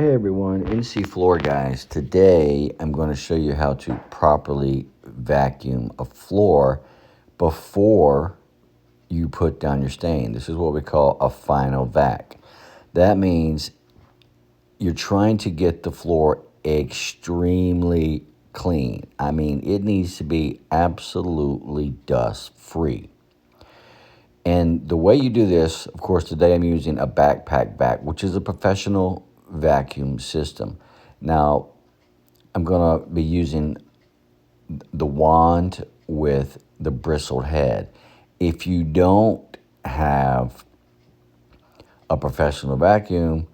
Hey everyone, NC Floor guys. Today I'm going to show you how to properly vacuum a floor before you put down your stain. This is what we call a final vac. That means you're trying to get the floor extremely clean. I mean, it needs to be absolutely dust free. And the way you do this, of course, today I'm using a backpack vac, which is a professional vacuum system. Now, I'm going to be using the wand with the bristled head. If you don't have a professional vacuum,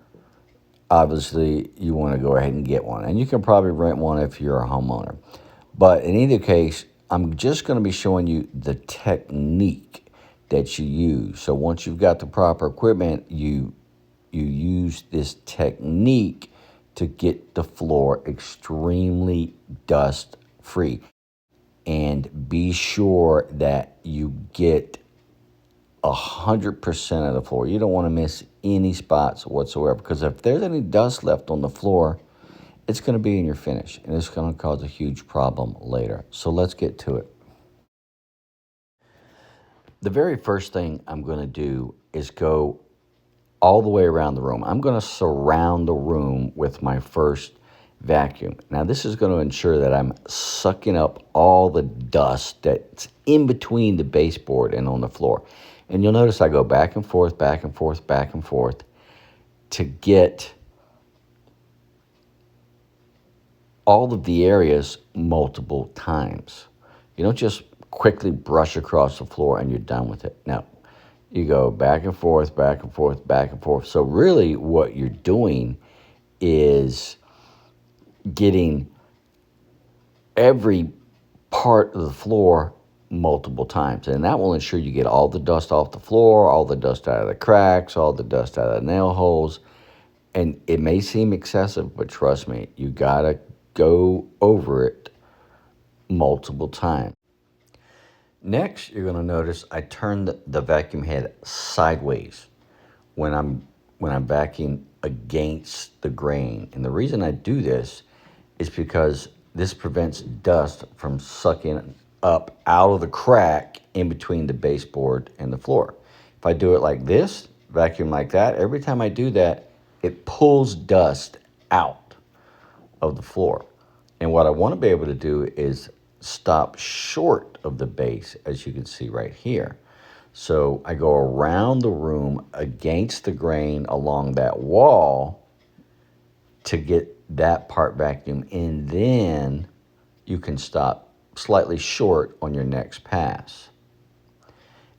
obviously you want to go ahead and get one. And you can probably rent one if you're a homeowner. But in either case, I'm just going to be showing you the technique that you use. So once you've got the proper equipment, you use this technique to get the floor extremely dust free. And be sure that you get 100% of the floor. You don't want to miss any spots whatsoever, because if there's any dust left on the floor, it's going to be in your finish, and it's going to cause a huge problem later. So let's get to it. The very first thing I'm going to do is go all the way around the room. I'm going to surround the room with my first vacuum. Now, this is going to ensure that I'm sucking up all the dust that's in between the baseboard and on the floor. And you'll notice I go back and forth, back and forth, back and forth to get all of the areas multiple times. You don't just quickly brush across the floor and you're done with it. No, you go back and forth, back and forth, back and forth. So really what you're doing is getting every part of the floor multiple times. And that will ensure you get all the dust off the floor, all the dust out of the cracks, all the dust out of the nail holes. And it may seem excessive, but trust me, you gotta go over it multiple times. Next, you're going to notice I turn the vacuum head sideways when I'm vacuuming against the grain. And the reason I do this is because this prevents dust from sucking up out of the crack in between the baseboard and the floor. If I do it like this, vacuum like that, every time I do that, it pulls dust out of the floor. And what I want to be able to do is stop short of the base, as you can see right here. So I go around the room against the grain along that wall to get that part vacuumed, and then you can stop slightly short on your next pass.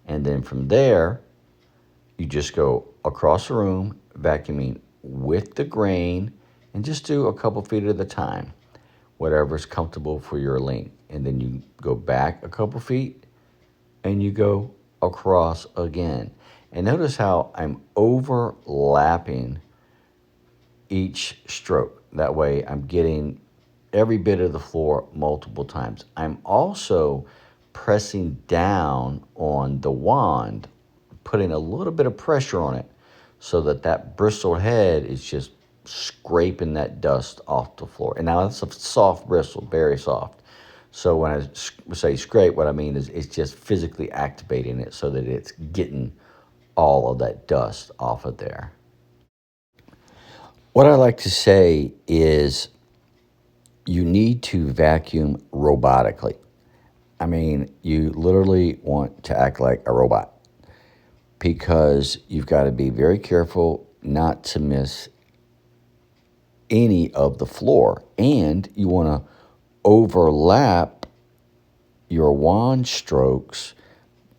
And then from there, you just go across the room, vacuuming with the grain, and just do a couple feet at a time, whatever's comfortable for your length. And then you go back a couple feet and you go across again. And notice how I'm overlapping each stroke. That way I'm getting every bit of the floor multiple times. I'm also pressing down on the wand, putting a little bit of pressure on it so that that bristled head is just scraping that dust off the floor. And now it's a soft bristle, very soft. So when I say scrape, what I mean is it's just physically activating it so that it's getting all of that dust off of there. What I like to say is you need to vacuum robotically. I mean, you literally want to act like a robot, because you've got to be very careful not to miss any of the floor, and you want to overlap your wand strokes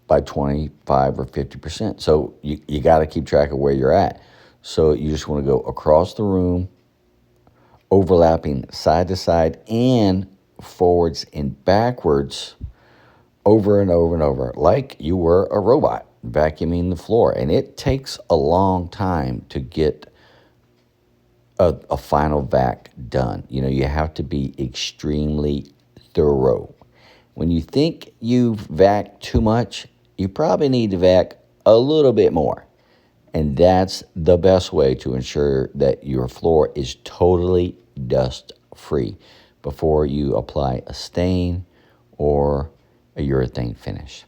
by 25 or 50%. So you got to keep track of where you're at. So you just want to go across the room, overlapping side to side and forwards and backwards, over and over and over, like you were a robot vacuuming the floor. And it takes a long time to get a final vac done. You know, you have to be extremely thorough. When you think you've vac too much, you probably need to vac a little bit more. And that's the best way to ensure that your floor is totally dust free before you apply a stain or a urethane finish.